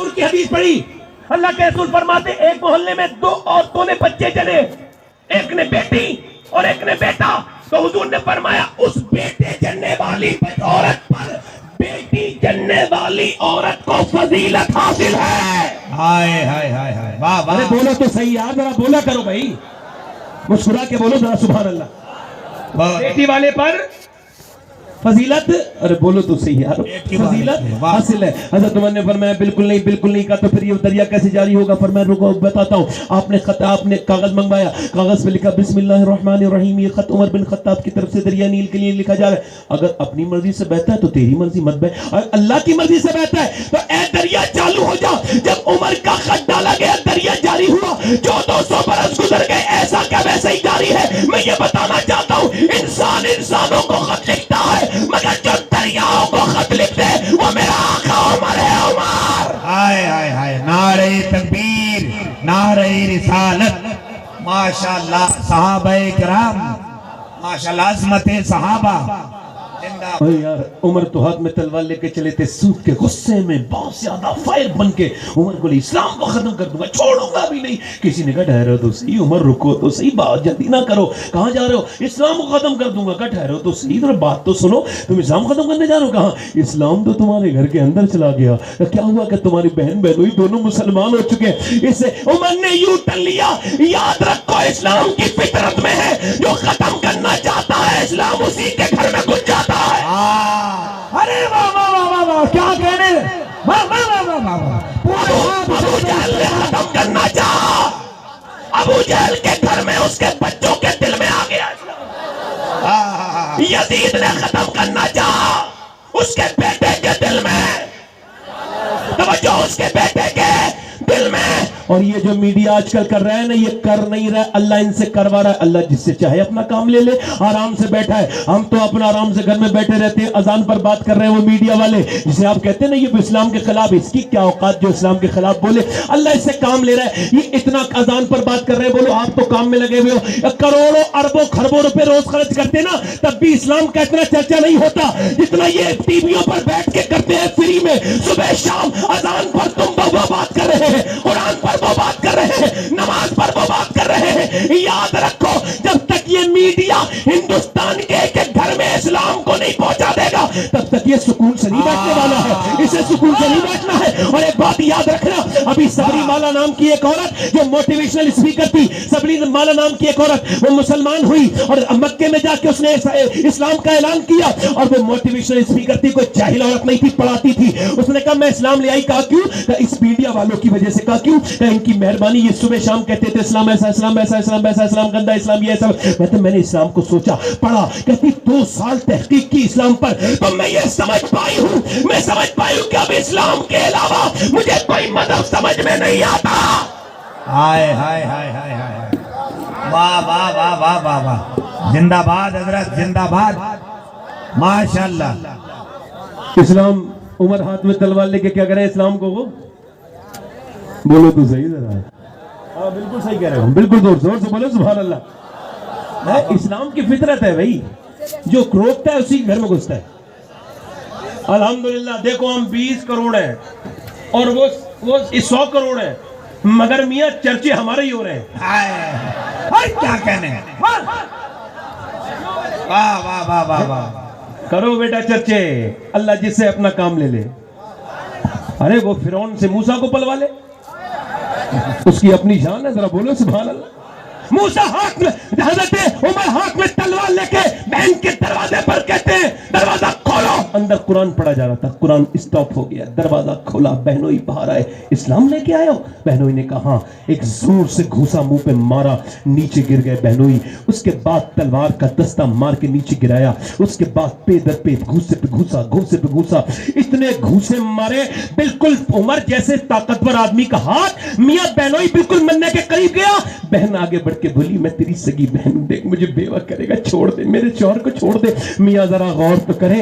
رسول کی حدیث پڑھی, اللہ کے رسول فرماتے ایک محلے میں 2 عورتوں نے بچے جنے, ایک نے بیٹی اور ایک نے بیٹا, تو حضور نے فرمایا اس بیٹے جننے والی عورت پر بیٹی جننے والی عورت کو فضیلت حاصل ہے. ہائے ہائے ہائے ہائے, واہ واہ. ارے بولو تو صحیح یار, ذرا بولا کرو بھائی, مسکرا کے بولو ذرا سبحان اللہ. بیٹی والے پر فضیلت, ارے بولو تو صحیح یار, فضیلت حاصل ہے. حضرت عمر نے فرمایا بالکل نہیں کہا, تو پھر یہ دریا کیسے جاری ہوگا؟ فرمایا رکو بتاتا ہوں. آپ نے کاغذ منگوایا, کاغذ پہ لکھا بسم اللہ الرحمن الرحیم, یہ خط عمر بن خطاب کی طرف سے دریا نیل کے لیے لکھا جا رہا ہے. اگر اپنی مرضی سے بہتا ہے تو تیری مرضی مت بہ, اور اللہ کی مرضی سے بہتا ہے تو اے دریا چالو ہو جا. جب عمر کا خط ڈالا گیا دریا جاری ہوا, 1400 برس گزر گئے, ایسا کیا ویسا ہی جاری ہے. میں یہ بتانا چاہتا ہوں انسان انسانوں کو خط لکھتا ہے, مگر جو دریاؤں کو خط لکھتے وہ میرا آقا عمر ہے. عمر, ہائے ہائے ہائے, نعرہ تکبیر, نعرہ رسالت, ماشاءاللہ. صحابہ کرام, ماشاءاللہ, عظمت صحابہ. یار عمر تو ہاتھ میں تلوار لے کے چلے تھے, سود کے غصے میں بہت زیادہ فائر بن کے عمر کو اسلام کو ختم کر دوں گا, چھوڑوں گا بھی نہیں. کسی نے کہا ٹھہرو تو صحیح عمر, رکو تو صحیح, بات جلدی نہ کرو, کہاں جا رہے ہو؟ اسلام کو ختم کر دوں گا. کہا ٹھہرو تو صحیح, ذرا بات تو سنو, تم اسلام ختم کرنے جا رہے ہو؟ کہاں اسلام تو تمہارے گھر کے اندر چلا گیا. کیا ہوا کہ تمہاری بہن بہنوئی دونوں مسلمان ہو چکے ہیں. اس سے عمر نے یوں ٹل لیا, یاد رکھو اسلام کی فطرت میں ہے, جو ختم کرنا چاہتا ہے اسلام اسی کے گھر میں گھس جاتا ہے. ارے واہ واہ واہ واہ واہ, کیا کہنے, واہ واہ واہ واہ واہ. ابو جہل نے ختم کرنا چاہا, ابو جہل کے گھر میں اس کے بچوں کے دل میں آ گیا. یزید نے ختم کرنا چاہا اس کے بیٹے کے دل میں, توجہ, اس کے بیٹے کے دل میں. اور یہ جو میڈیا آج کل کر رہا ہے نا, یہ کر نہیں رہا, اللہ ان سے کروا رہا ہے. اللہ جس سے چاہے اپنا کام لے لے, آرام سے بیٹھا ہے. ہم تو اپنا آرام سے گھر میں بیٹھے رہتے ہیں, اذان پر بات کر رہے ہیں وہ میڈیا والے, جسے آپ کہتے ہیں نا یہ اسلام کے خلاف, اس کی کیا اوقات جو اسلام کے خلاف بولے. اللہ اس سے کام لے رہا ہے, یہ اتنا اذان پر بات کر رہے ہیں, بولو آپ تو کام میں لگے ہوئے ہو, کروڑوں اربوں خربوں روپے روز خرچ کرتے نا, تب بھی اسلام کا اتنا چرچا نہیں ہوتا جتنا یہ ٹی ویوں پر بیٹھ کے کرتے ہیں فری میں. صبح شام اذان پر تم وہ بات کر رہے ہیں, قرآن پر وہ بات کر رہے ہیں, نماز پر وہ بات کر رہے ہیں. یاد رکھو جب تک یہ میڈیا ہندوستان کے ایک ایک گھر میں اسلام کو نہیں پہنچا دے گا تب تک یہ سکون سے نہیں بیٹھنے والا ہے, اسے سکون سے نہیں بیٹھنا ہے. اور ایک بات یاد رکھنا, ابھی سبری مالا نام کی ایک عورت جو موٹیویشنل اسپیکر تھی, سبری مالا نام کی ایک عورت, وہ مسلمان ہوئی اور مکے میں جا کے اس نے اسلام کا اعلان کیا, اور وہ موٹیویشنل اسپیکر تھی, کوئی جاہل عورت نہیں تھی, پڑھاتی تھی. اس نے کہا میں اسلام لے آئی. کہا کیوں؟ کہ اس میڈیا والوں کی وجہ سے. کہا کیوں؟ کہ ان کی مہربانی, یہ صبح شام کہتے تھے اسلام ایسا, اسلام ایسا, اسلام ایسا, اسلام گندا, اسلام یہ ایسا. میں نے اسلام کو سوچا, پڑھا, کہتی 2 سال تحقیق کی اسلام پر, تو میں یہ سمجھ پائی ہوں کہ اب اسلام کے علاوہ مجھے کوئی مذہب سمجھ میں نہیں آتا. ہائے ہائے ہائے ہائے ہائے, واہ واہ واہ واہ واہ واہ, زندہ باد حضرت, زندہ باد, ماشاءاللہ. اسلام, عمر ہاتھ میں تلوار لے کے کیا کریں اسلام کو, وہ بولو تو صحیح ذرا. ہاں بالکل صحیح کہہ رہے ہو, بالکل زور سے بولو سبحان اللہ. اسلام کی فطرت ہے بھائی, جو روکتا ہے اسی گھر میں گھستا ہے. الحمدللہ دیکھو ہم 20 کروڑ ہیں اور وہ 100 کروڑ ہیں, مگر میاں چرچے ہمارے ہی ہو رہے ہیں. کیا کہنے, واہ واہ واہ واہ واہ. کرو بیٹا چرچے, اللہ جس سے اپنا کام لے لے. ارے وہ فرعون سے موسیٰ کو پلوا لے, اس کی اپنی جان ہے, ذرا بولو سبحان اللہ. موسیٰ ہاتھ میں, حضرت عمر ہاتھ میں تلوار لے کے بہن کے دروازے پر کہتے ہیں دروازہ کھولو. اندر قرآن پڑھا جا رہا تھا, قرآن اسٹاپ ہو گیا, دروازہ کھولا, بہنوئی باہر آئے. اسلام لے کے آئے ہو؟ بہنوئی نے کہا ہاں. ایک زور سے گھوسا منہ پہ مارا, نیچے گر گئے بہنوئی. اس کے بعد تلوار کا دستہ مار کے نیچے گرایا. اس کے بعد پے در پے گھوسے پہ گھوسا, گھوسے پہ گھوسا, اتنے گھوسے مارے بالکل عمر جیسے طاقتور آدمی کا ہاتھ میاں بہنوئی بالکل مرنے کے قریب گیا. بہن آگے بڑھ کے بولی میں تیری سگی بہن, دیکھ مجھے بیوہ کرے گا, چھوڑ دے, میرے شوہر کو چھوڑ دے. میاں ذرا غور تو کرے,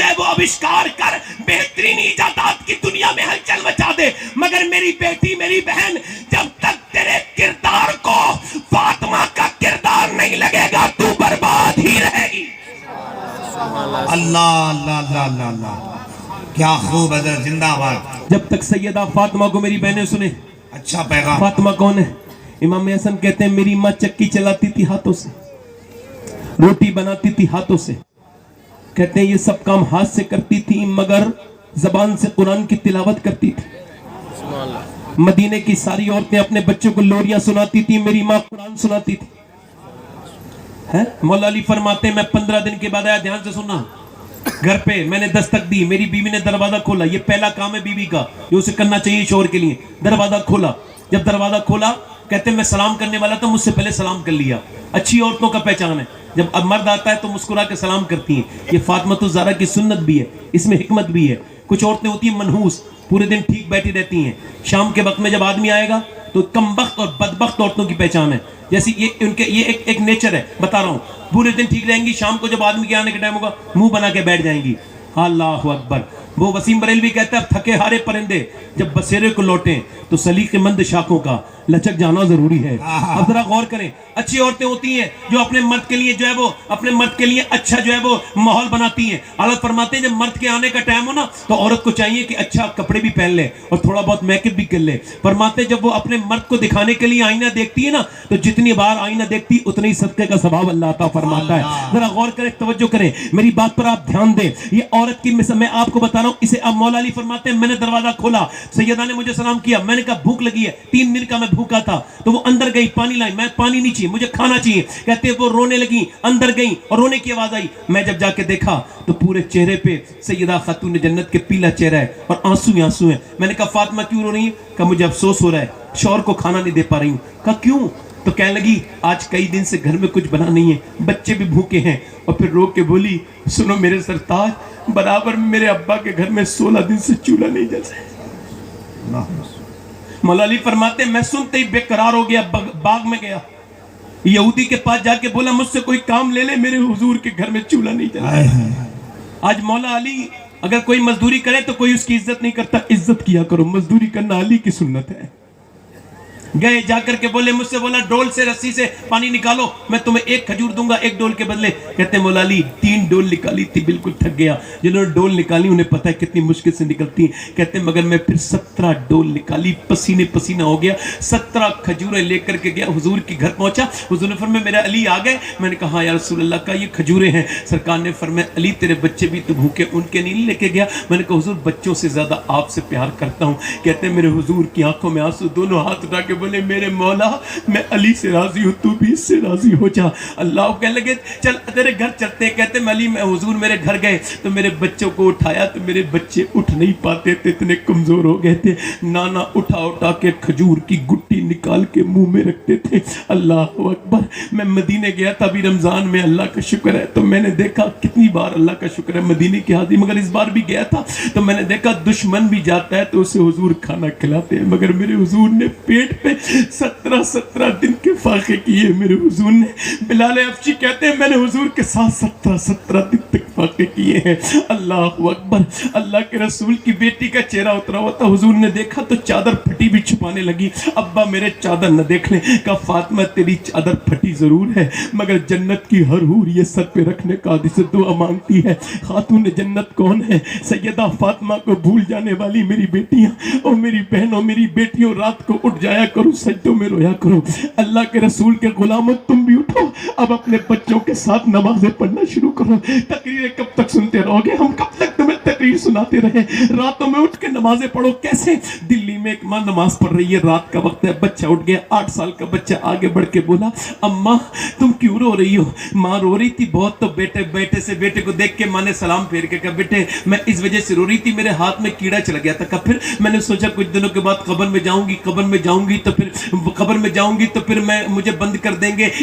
جو ہے وہ آوشکار کر، بہترین ایجادات کی دنیا میں ہلچل مچا دے، مگر میری بیٹی میری بہن جب تک تیرے کردار کو فاطمہ کا کردار نہیں لگے گا تو برباد ہی رہے گی۔ اللہ اللہ اللہ اللہ اللہ، کیا خوب حضرت، زندہ آباد۔ جب تک سیدہ فاطمہ کو میری بہنیں سنیں، اچھا پیغام۔ فاطمہ کون ہے؟ امام حسن کہتے ہیں میری ماں چکی چلاتی تھی ہاتھوں سے، روٹی بناتی تھی ہاتھوں سے، کہتے ہیں یہ سب کام ہاتھ سے کرتی تھی مگر زبان سے قرآن کی تلاوت کرتی تھی۔ مدینے کی ساری عورتیں اپنے بچوں کو لوریاں سناتی تھی، میری ماں قرآن سناتی تھی۔ مولا علی فرماتے ہیں میں 15 دن کے بعد آیا، دھیان سے سننا، گھر پہ میں نے دستک دی، میری بیوی نے دروازہ کھولا، یہ پہلا کام ہے بیوی کا جو اسے کرنا چاہیے شوہر کے لیے، دروازہ کھولا۔ جب دروازہ کھولا کہتے ہیں میں سلام کرنے والا تھا، مجھ سے پہلے سلام کر لیا۔ اچھی عورتوں کا پہچان ہے، جب اب مرد آتا ہے تو مسکرا کے سلام کرتی ہیں، یہ فاطمہ الزہرا کی سنت بھی ہے، اس میں حکمت بھی ہے۔ کچھ عورتیں ہوتی ہیں منحوس، پورے دن ٹھیک بیٹھی رہتی ہیں، شام کے وقت میں جب آدمی آئے گا تو کم بخت اور بدبخت عورتوں کی پہچان ہے، جیسی یہ ان کے یہ ایک نیچر ہے، بتا رہا ہوں، پورے دن ٹھیک رہیں گی، شام کو جب آدمی کے آنے کا ٹائم ہوگا منہ بنا کے بیٹھ جائیں گی۔ اللہ اکبر۔ وہ وسیم بریلوی کہتا ہے تھکے ہارے پرندے جب بسیرے کو لوٹیں تو سلیقے مند شاخوں کا لچک جانا ضروری ہے۔ اب ذرا غور کریں، اچھی عورتیں ہوتی ہیں جو اپنے مرد کے لیے جو ہے وہ اپنے مرد کے لیے اچھا جو ہے وہ ماحول بناتی ہیں۔ حضرت فرماتے ہیں جب مرد کے آنے کا ٹائم ہو نا تو عورت کو چاہیے کہ اچھا کپڑے بھی پہن لے اور تھوڑا بہت میک اپ بھی کر لے۔ فرماتے ہیں جب وہ اپنے مرد کو دکھانے کے لیے آئینہ دیکھتی ہے نا تو جتنی بار آئینہ دیکھتی اتنی ہی صدقے کا ثواب اللہ عطا فرماتا ہے۔ ذرا غور کریں، توجہ کریں، میری بات پر آپ دھیان دیں۔ یہ عورت کی مثال میں آپ کو بتا رہا ہوں، اسے اب مولا علی فرماتے ہیں میں نے دروازہ کھولا، سیدہ نے مجھے سلام کیا، میں نے کہا بھوک لگی ہے، 3 دن کا میں بھوکا تھا، تو وہ اندر گئی پانی لائی، میں پانی نہیں چاہیے مجھے کھانا چاہیے، کہتے ہیں وہ رونے لگی، اندر گئی اور رونے کی آواز آئی، میں جب جا کے دیکھا تو پورے چہرے پہ سیدہ خاتون جنت کے پیلا چہرہ ہے اور آنسو ہی آنسو ہیں۔ میں نے کہا فاطمہ کیوں رو رہی ہے؟ کہا مجھے افسوس ہو رہا ہے، شوہر کو کھانا نہیں دے پا رہی ہوں۔ کہا کیوں؟ تو کہنے لگی آج کئی دن سے گھر میں کچھ بنا نہیں ہے، بچے بھی بھوکے ہیں۔ اور پھر رو کے بولی سنو میرے سرتاج، برابر میرے ابا کے گھر میں 16 دن سے چولہا نہیں جلتا۔ مولا علی فرماتے ہیں میں سنتے ہی بے قرار ہو گیا، باغ میں گیا، یہودی کے پاس جا کے بولا مجھ سے کوئی کام لے لے، میرے حضور کے گھر میں چولہا نہیں جلتا۔ آج مولا علی اگر کوئی مزدوری کرے تو کوئی اس کی عزت نہیں کرتا، عزت کیا کرو، مزدوری کرنا علی کی سنت ہے۔ گئے جا کر کے بولے مجھ سے بولا ڈول سے رسی سے پانی نکالو، میں تمہیں 1 کھجور دوں گا 1 ڈول کے بدلے۔ کہتے ہیں مولا علی 3 ڈول نکالی تھی، بالکل تھک گیا، جنہوں نے ڈول نکالی انہیں پتہ ہے کتنی مشکل سے نکلتی ہیں۔ کہتے ہیں مگر میں پھر 17 ڈول نکالی، پسینے پسینہ ہو گیا، 17 کھجوریں لے کر کے گیا، حضور کی گھر پہنچا، حضور نے فرمایا میرا علی آ گئے؟ میں نے کہا ہاں یا رسول اللہ کا یہ کھجوریں ہیں۔ سرکار نے فرمایا علی تیرے بچے بھی تو بھوکے، ان کے نہیں لے کے گیا؟ میں نے کہا حضور بچوں سے زیادہ آپ سے پیار کرتا ہوں۔ کہتے ہیں میرے حضور کی آنکھوں میں آنسو، دونوں ہاتھ اٹھا کے بولے میرے مولا میں علی سے راضی ہوں، تو بھی اس سے راضی ہو جا۔ اللہ کہنے لگے چل تیرے گھر چلتے ہیں۔ کہتے ہیں علی میں حضور میرے گھر گئے تو میرے بچوں کو اٹھایا تو میرے بچے اٹھ نہیں پاتے تھے، اتنے کمزور ہو گئے تھے، نانا اٹھا اٹھا کے کھجور کی گٹی نکال کے منہ میں رکھتے تھے۔ اللہ اکبر۔ میں مدینے گیا تھا ابھی رمضان میں، اللہ کا شکر ہے، تو میں نے دیکھا کتنی بار اللہ کا شکر ہے مدینے کی حاضری، مگر اس بار بھی گیا تھا تو میں نے دیکھا دشمن بھی جاتا ہے تو اسے حضور کھانا کھلاتے ہیں، مگر میرے حضور نے پیٹ پہ 17 دن کے فاقے کیے میرے حضور نے۔ بلال افشی کہتے ہیں میں نے حضور کے ساتھ 17 دن تک فاقے کیے ہیں۔ اللہ اکبر۔ اللہ کے رسول کی بیٹی کا چہرہ اترا ہوا تھا، حضور نے دیکھا تو چادر پھٹی بھی چھپانے لگی، ابا میرے چادر نہ دیکھ لیں۔ کہا فاطمہ تیری چادر پھٹی ضرور ہے مگر جنت کی ہر حور یہ سر پہ رکھنے کا عادی سے دعا مانگتی ہے۔ خاتون جنت کون ہے؟ سیدہ فاطمہ کو بھول جانے والی میری بیٹیاں اور میری بہنوں میری بیٹیوں، رات کو اٹھ جایا کرو، سجدوں میں رویا کرو۔ اللہ کے رسول کے غلاموں تم بھی اٹھو، اب اپنے بچوں کے ساتھ نمازیں پڑھنا شروع کرو۔ تقریریں کب تک سنتے رہو گے؟ ہم کب تک تمہیں تقریر سناتے رہے؟ راتوں میں اٹھ کے نمازیں پڑھو۔ کیسے؟ دلی میں ایک ماں نماز پڑھ رہی ہے، رات کا وقت ہے، بچہ اٹھ گیا، 8 سال کا بچہ آگے بڑھ کے بولا اماں تم کیوں رو رہی ہو؟ ماں رو رہی تھی بہت، تو بیٹے کو دیکھ کے ماں نے سلام پھیر کے کہا بیٹے میں اس وجہ سے رو رہی تھی، میرے ہاتھ میں کیڑا چلا گیا تھا۔ کہا پھر؟ میں نے سوچا کچھ دنوں کے بعد قبر میں جاؤں گی تو پھر میں مجھے بند کر دیں گے،